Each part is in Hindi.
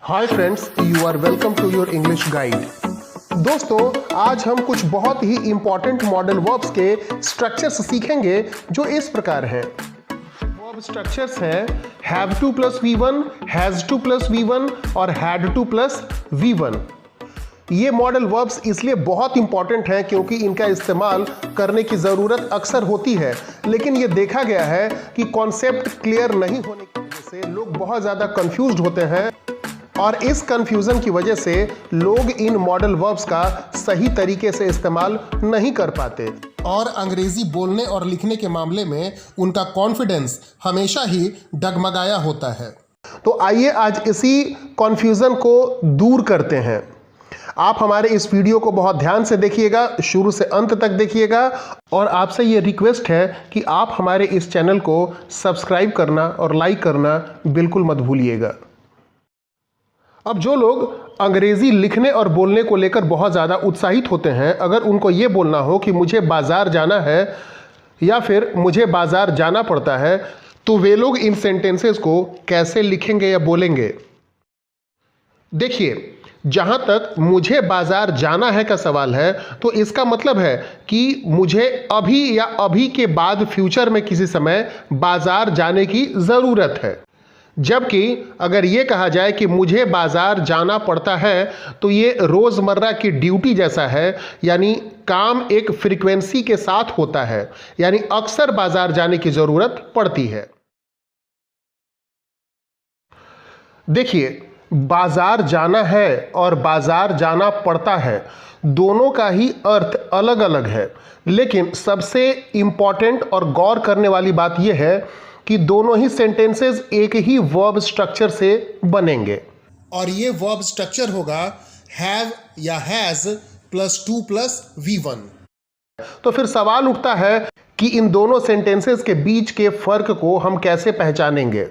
Hi friends, you are welcome to your English guide. दोस्तों, आज हम कुछ बहुत ही इंपॉर्टेंट मॉडल वर्ब्स के स्ट्रक्चर्स सीखेंगे जो इस प्रकार हैं। वर्ब स्ट्रक्चर्स हैं have to plus V1, has to plus V1 और हैड टू प्लस V1। ये मॉडल वर्ब्स इसलिए बहुत इंपॉर्टेंट हैं क्योंकि इनका इस्तेमाल करने की ज़रूरत अक्सर होती है, लेकिन ये देखा गया है कि कॉन्सेप्ट क्लियर नहीं होने की वजह से लोग बहुत ज़्यादा कंफ्यूज्ड होते हैं और इस कंफ्यूजन की वजह से लोग इन मॉडल वर्ब्स का सही तरीके से इस्तेमाल नहीं कर पाते और अंग्रेजी बोलने और लिखने के मामले में उनका कॉन्फिडेंस हमेशा ही डगमगाया होता है। तो आइए आज इसी कंफ्यूजन को दूर करते हैं। आप हमारे इस वीडियो को बहुत ध्यान से देखिएगा, शुरू से अंत तक देखिएगा और आपसे ये रिक्वेस्ट है कि आप हमारे इस चैनल को सब्सक्राइब करना और लाइक करना बिल्कुल मत भूलिएगा। अब जो लोग अंग्रेजी लिखने और बोलने को लेकर बहुत ज़्यादा उत्साहित होते हैं, अगर उनको ये बोलना हो कि मुझे बाज़ार जाना है या फिर मुझे बाज़ार जाना पड़ता है, तो वे लोग इन सेंटेंसेस को कैसे लिखेंगे या बोलेंगे। देखिए, जहाँ तक मुझे बाज़ार जाना है का सवाल है, तो इसका मतलब है कि मुझे अभी या अभी के बाद फ्यूचर में किसी समय बाज़ार जाने की ज़रूरत है। जबकि अगर ये कहा जाए कि मुझे बाज़ार जाना पड़ता है, तो ये रोज़मर्रा की ड्यूटी जैसा है, यानी काम एक फ्रीक्वेंसी के साथ होता है, यानी अक्सर बाज़ार जाने की ज़रूरत पड़ती है। देखिए, बाज़ार जाना है और बाज़ार जाना पड़ता है, दोनों का ही अर्थ अलग अलग है, लेकिन सबसे इम्पॉर्टेंट और गौर करने वाली बात यह है कि दोनों ही सेंटेंसेस एक ही वर्ब स्ट्रक्चर से बनेंगे और ये वर्ब स्ट्रक्चर होगा हैव या has plus to plus V1। तो फिर सवाल उठता है कि इन दोनों सेंटेंसेस के बीच के फर्क को हम कैसे पहचानेंगे।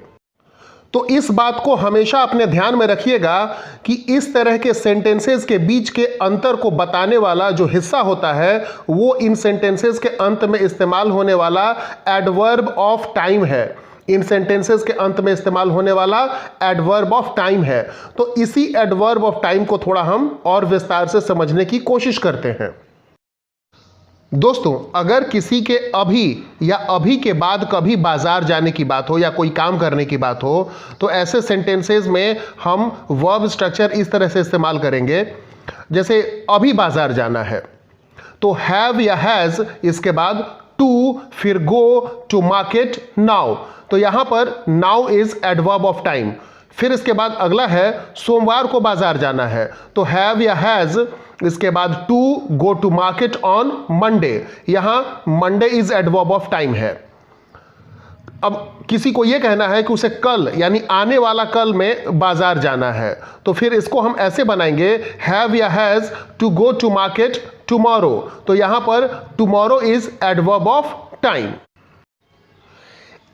तो इस बात को हमेशा अपने ध्यान में रखिएगा कि इस तरह के सेंटेंसेस के बीच के अंतर को बताने वाला जो हिस्सा होता है वो इन सेंटेंसेस के अंत में इस्तेमाल होने वाला एडवर्ब ऑफ टाइम है। इन सेंटेंसेस के अंत में इस्तेमाल होने वाला एडवर्ब ऑफ टाइम है। तो इसी एडवर्ब ऑफ टाइम को थोड़ा हम और विस्तार से समझने की कोशिश करते हैं। दोस्तों, अगर किसी के अभी या अभी के बाद कभी बाजार जाने की बात हो या कोई काम करने की बात हो, तो ऐसे सेंटेंसेस में हम वर्ब स्ट्रक्चर इस तरह से इस्तेमाल करेंगे। जैसे अभी बाजार जाना है तो हैव या हैज, इसके बाद टू, फिर गो टू मार्केट नाउ। तो यहां पर now is adverb of time. फिर इसके बाद अगला है सोमवार को बाजार जाना है, तो हैव या हैज, इसके बाद to go to market on Monday. यहां Monday is adverb of time है। अब किसी को यह कहना है कि उसे कल यानी आने वाला कल में बाजार जाना है, तो फिर इसको हम ऐसे बनाएंगे हैव या has to go to market tomorrow. तो यहां पर tomorrow is adverb of time.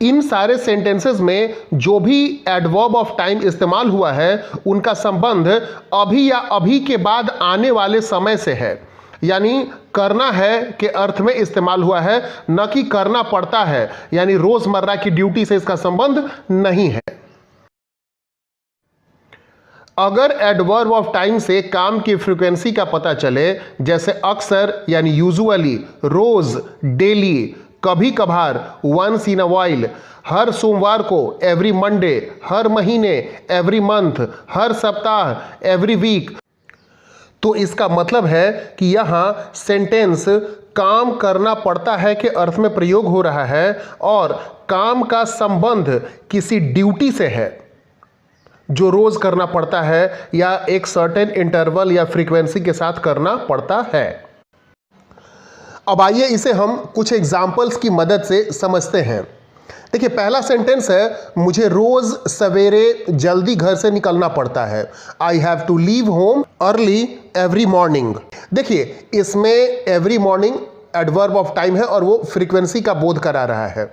इन सारे सेंटेंसेस में जो भी एडवर्ब ऑफ टाइम इस्तेमाल हुआ है उनका संबंध अभी या अभी के बाद आने वाले समय से है, यानी करना है के अर्थ में इस्तेमाल हुआ है, न कि करना पड़ता है यानी रोजमर्रा की ड्यूटी से इसका संबंध नहीं है। अगर एडवर्ब ऑफ टाइम से काम की फ्रीक्वेंसी का पता चले, जैसे अक्सर यानी यूजुअली, रोज, डेली, कभी कभार, वंस इन अ वाइल, हर सोमवार को, एवरी मंडे, हर महीने, एवरी मंथ, हर सप्ताह, एवरी वीक, तो इसका मतलब है कि यहां सेंटेंस काम करना पड़ता है के अर्थ में प्रयोग हो रहा है और काम का संबंध किसी ड्यूटी से है जो रोज करना पड़ता है या एक सर्टेन इंटरवल या फ्रीक्वेंसी के साथ करना पड़ता है। अब आइए इसे हम कुछ एग्जाम्पल्स की मदद से समझते हैं। देखिए, पहला सेंटेंस है मुझे रोज सवेरे जल्दी घर से निकलना पड़ता है। I have to leave home early every morning. देखिए, इसमें every morning adverb of time है और वो फ्रीक्वेंसी का बोध करा रहा है।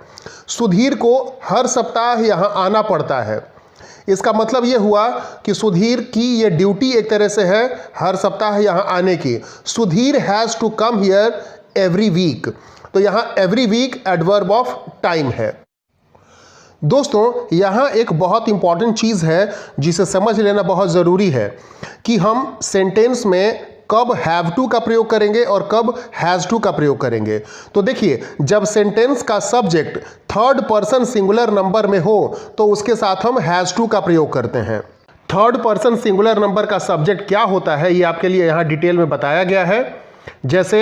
सुधीर को हर सप्ताह यहाँ आना पड़ता है। इसका मतलब ये हुआ कि सुधीर की ये ड्यूटी एक तरह से है हर सप्ताह यहाँ आने की। Sudhir has to come here every week. तो यहाँ every week adverb of time है। दोस्तों यहाँ एक बहुत इंपॉर्टेंट चीज़ है जिसे समझ लेना बहुत ज़रूरी है कि हम सेंटेंस में कब हैव टू का प्रयोग करेंगे और कब हैज़ टू का प्रयोग करेंगे। तो देखिए, जब सेंटेंस का subject third person singular number में हो तो उसके साथ हम हैज़ टू का प्रयोग करते हैं। थर्ड पर्सन सिंगुलर नंबर का सब्जेक्ट क्या होता है ये आपके लिए यहाँ डिटेल में बताया गया है। जैसे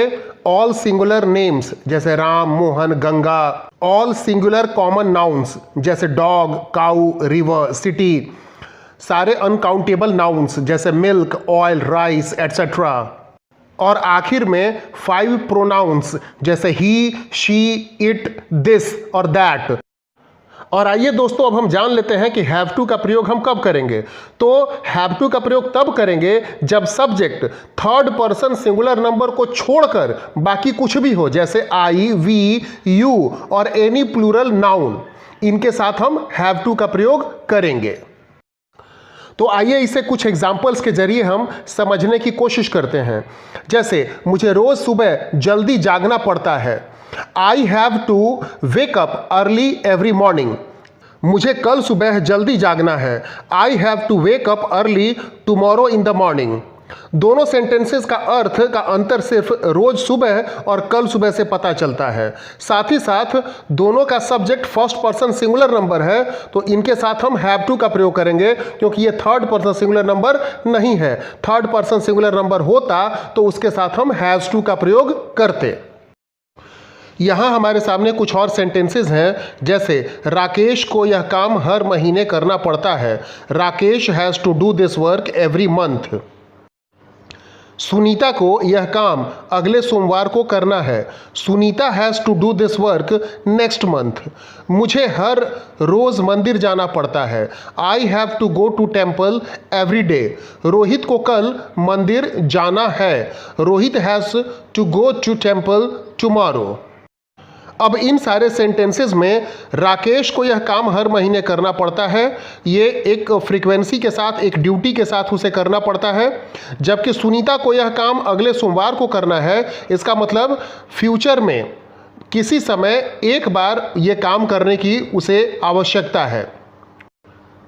ऑल सिंगुलर नेम्स जैसे Ram, Mohan, Ganga, all singular common nouns जैसे डॉग, काऊ, रिवर, सिटी, सारे अनकाउंटेबल नाउन्स जैसे मिल्क, ऑयल, राइस एटसेट्रा, और आखिर में 5 प्रोनाउंस जैसे ही, शी, इट, दिस और दैट। और आइए दोस्तों, अब हम जान लेते हैं कि हैव टू का प्रयोग हम कब करेंगे। तो हैव टू का प्रयोग तब करेंगे जब subject third person singular number को छोड़कर बाकी कुछ भी हो, जैसे आई, वी, यू और एनी प्लूरल नाउन, इनके साथ हम हैव टू का प्रयोग करेंगे। तो आइए इसे कुछ एग्जाम्पल्स के जरिए हम समझने की कोशिश करते हैं। जैसे मुझे रोज सुबह जल्दी जागना पड़ता है। I have to wake up early every morning. मुझे कल सुबह जल्दी जागना है। I have to wake up early tomorrow in the morning. दोनों सेंटेंसेस का अर्थ का अंतर सिर्फ रोज सुबह और कल सुबह से पता चलता है। साथ ही साथ दोनों का subject first person singular number है, तो इनके साथ हम हैव टू का प्रयोग करेंगे क्योंकि ये थर्ड पर्सन सिंगुलर नंबर नहीं है। थर्ड पर्सन सिंगुलर नंबर होता तो उसके साथ हम हैज टू का प्रयोग करते। यहाँ हमारे सामने कुछ और सेंटेंसेस हैं, जैसे राकेश को यह काम हर महीने करना पड़ता है। Rakesh has to do this work every month. Sunita को यह काम अगले सोमवार को करना है। Sunita has to do this work next month. मुझे हर रोज़ मंदिर जाना पड़ता है। I have to go to temple every day. Rohit को कल मंदिर जाना है। Rohit has to go to temple tomorrow. अब इन सारे सेंटेंसेस में राकेश को यह काम हर महीने करना पड़ता है, ये एक फ्रीक्वेंसी के साथ, एक ड्यूटी के साथ उसे करना पड़ता है। जबकि सुनीता को यह काम अगले सोमवार को करना है, इसका मतलब फ्यूचर में किसी समय एक बार ये काम करने की उसे आवश्यकता है।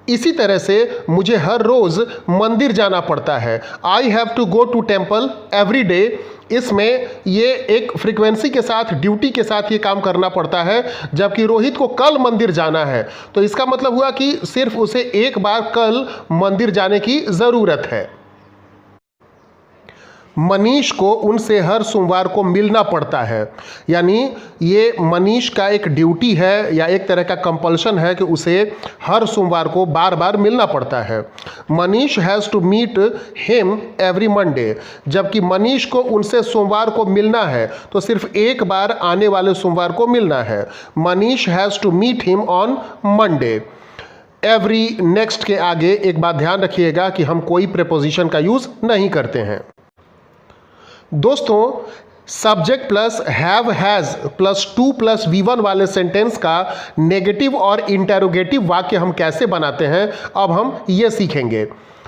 इसी तरह से मुझे हर रोज़ मंदिर जाना पड़ता है। I have to go to temple every day. इसमें ये एक फ्रीक्वेंसी के साथ, ड्यूटी के साथ ये काम करना पड़ता है। जबकि रोहित को कल मंदिर जाना है, तो इसका मतलब हुआ कि सिर्फ उसे एक बार कल मंदिर जाने की ज़रूरत है। मनीष को उनसे हर सोमवार को मिलना पड़ता है, यानी ये मनीष का एक ड्यूटी है या एक तरह का कंपल्शन है कि उसे हर सोमवार को बार बार मिलना पड़ता है। Manish has to meet him every Monday. जबकि मनीष को उनसे सोमवार को मिलना है तो सिर्फ एक बार आने वाले सोमवार को मिलना है। Manish has to meet him on Monday. Every, next के आगे एक बात ध्यान रखिएगा कि हम कोई प्रीपोजिशन का यूज़ नहीं करते हैं। दोस्तों, subject plus have has plus to plus V1 वाले सेंटेंस का नेगेटिव और इंटेरोगेटिव वाक्य हम कैसे बनाते हैं, अब हम ये सीखेंगे।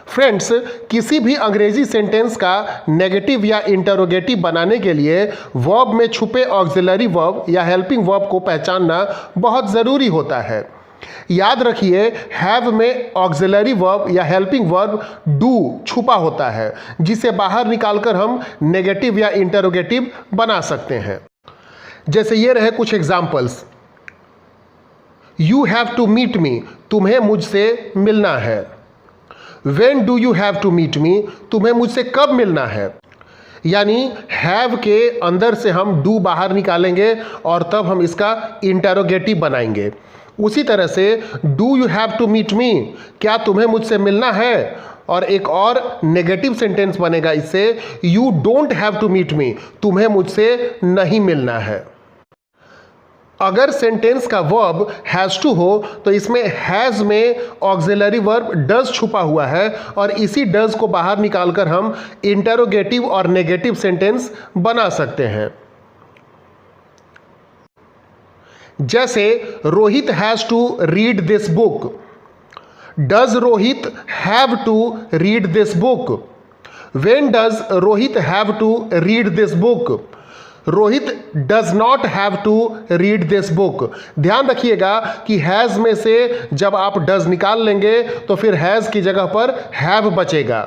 फ्रेंड्स, किसी भी अंग्रेजी सेंटेंस का नेगेटिव या इंटेरोगेटिव बनाने के लिए वर्ब में छुपे ऑक्सिलरी वर्ब या हेल्पिंग वर्ब को पहचानना बहुत ज़रूरी होता है। याद रखिए, हैव में ऑक्सिलरी वर्ब या हेल्पिंग वर्ब डू छुपा होता है, जिसे बाहर निकालकर हम नेगेटिव या इंटेरोगेटिव बना सकते हैं। जैसे ये रहे कुछ examples. You have to meet me, तुम्हें मुझसे मिलना है। When do you have to meet me, तुम्हें मुझसे कब मिलना है। यानी हैव के अंदर से हम डू बाहर निकालेंगे और तब हम इसका इंटेरोगेटिव बनाएंगे। उसी तरह से do you have to meet me, क्या तुम्हें मुझसे मिलना है। और एक और नेगेटिव सेंटेंस बनेगा इससे, you don't have to meet me, तुम्हें मुझसे नहीं मिलना है। अगर सेंटेंस का वर्ब हैज़ टू हो तो इसमें हैज़ में ऑक्सिलरी वर्ब डज छुपा हुआ है और इसी डज को बाहर निकालकर हम इंटेरोगेटिव और नेगेटिव सेंटेंस बना सकते हैं। जैसे Rohit has to read this book. Does Rohit have to read this book. When does Rohit have to read this book. Rohit does not have to read this book. ध्यान रखिएगा कि हैज़ में से जब आप डज निकाल लेंगे तो फिर हैज़ की जगह पर हैव बचेगा।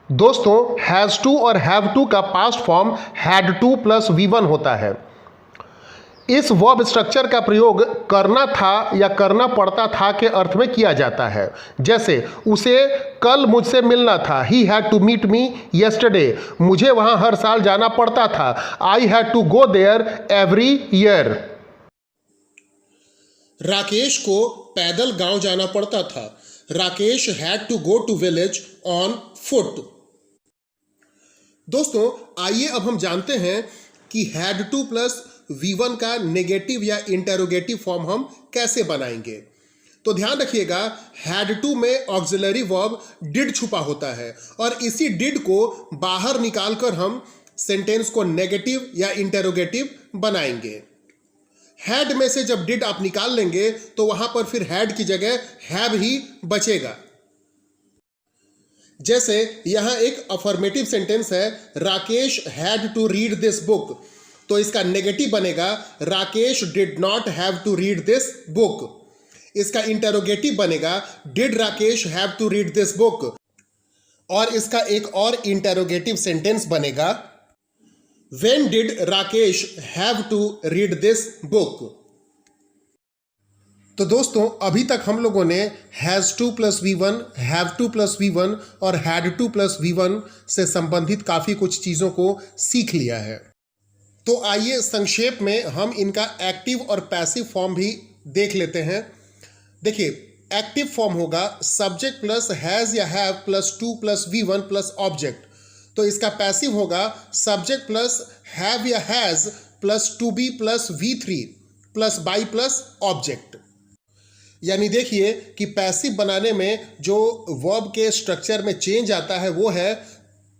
दोस्तों, हैज़ टू और हैव टू का past form had to plus V1 होता है। इस वर्ब स्ट्रक्चर का प्रयोग करना था या करना पड़ता था के अर्थ में किया जाता है। जैसे उसे कल मुझसे मिलना था, he had to meet me yesterday. मुझे वहां हर साल जाना पड़ता था, I had to go there every year. Rakesh को पैदल गांव जाना पड़ता था, Rakesh had to go to village on foot. दोस्तों, आइए अब हम जानते हैं कि हैड टू प्लस V1 का नेगेटिव या इंटेरोगेटिव फॉर्म हम कैसे बनाएंगे। तो ध्यान रखिएगा, हैड टू में ऑक्सिलरी वर्ब डिड छुपा होता है और इसी डिड को बाहर निकालकर हम सेंटेंस को नेगेटिव या इंटेरोगेटिव बनाएंगे। हैड में से जब डिड आप निकाल लेंगे तो वहां पर फिर हैड की जगह हैव ही बचेगा। जैसे यहां एक अफर्मेटिव सेंटेंस है, Rakesh had to read this book, तो इसका नेगेटिव बनेगा Rakesh did not have to read this book. इसका इंटेरोगेटिव बनेगा did Rakesh have to read this book. और इसका एक और इंटेरोगेटिव सेंटेंस बनेगा when did Rakesh have to read this book. तो दोस्तों, अभी तक हम लोगों ने has to plus V1, have to plus V1 और हैड टू प्लस V1 से संबंधित काफ़ी कुछ चीज़ों को सीख लिया है। तो आइए संक्षेप में हम इनका एक्टिव और पैसिव फॉर्म भी देख लेते हैं। देखिए, एक्टिव फॉर्म होगा सब्जेक्ट प्लस हैज़ या have plus to plus V1 plus object. तो इसका पैसिव होगा सब्जेक्ट प्लस हैव या has plus to be plus V3 plus by plus object. यानी देखिए कि पैसिव बनाने में जो वर्ब के स्ट्रक्चर में चेंज आता है वो है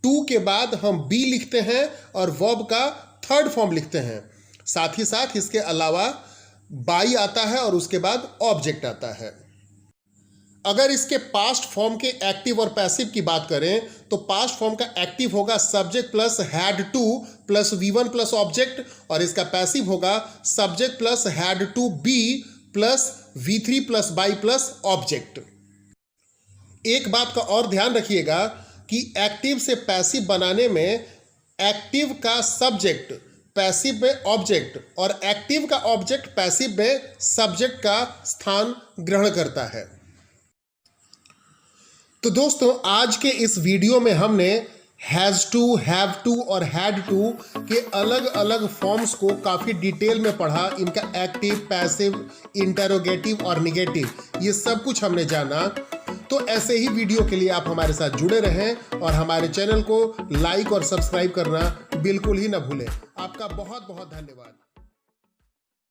टू के बाद हम बी लिखते हैं और वर्ब का थर्ड फॉर्म लिखते हैं। साथ ही साथ इसके अलावा बाई आता है और उसके बाद ऑब्जेक्ट आता है। अगर इसके पास्ट फॉर्म के एक्टिव और पैसिव की बात करें तो पास्ट फॉर्म का एक्टिव होगा subject plus had to plus V1 plus object और इसका पैसिव होगा subject plus had to be plus V3 plus by plus object. एक बात का और ध्यान रखिएगा कि एक्टिव से पैसिव बनाने में एक्टिव का सब्जेक्ट पैसिव में ऑब्जेक्ट और एक्टिव का ऑब्जेक्ट पैसिव में सब्जेक्ट का स्थान ग्रहण करता है। तो दोस्तों, आज के इस वीडियो में हमने हैज़ टू, हैव टू और हैड टू के अलग अलग फॉर्म्स को काफ़ी डिटेल में पढ़ा। इनका एक्टिव, पैसिव, इंटेरोगेटिव और निगेटिव, ये सब कुछ हमने जाना। तो ऐसे ही वीडियो के लिए आप हमारे साथ जुड़े रहें और हमारे चैनल को लाइक और सब्सक्राइब करना बिल्कुल ही ना भूलें। आपका बहुत बहुत धन्यवाद।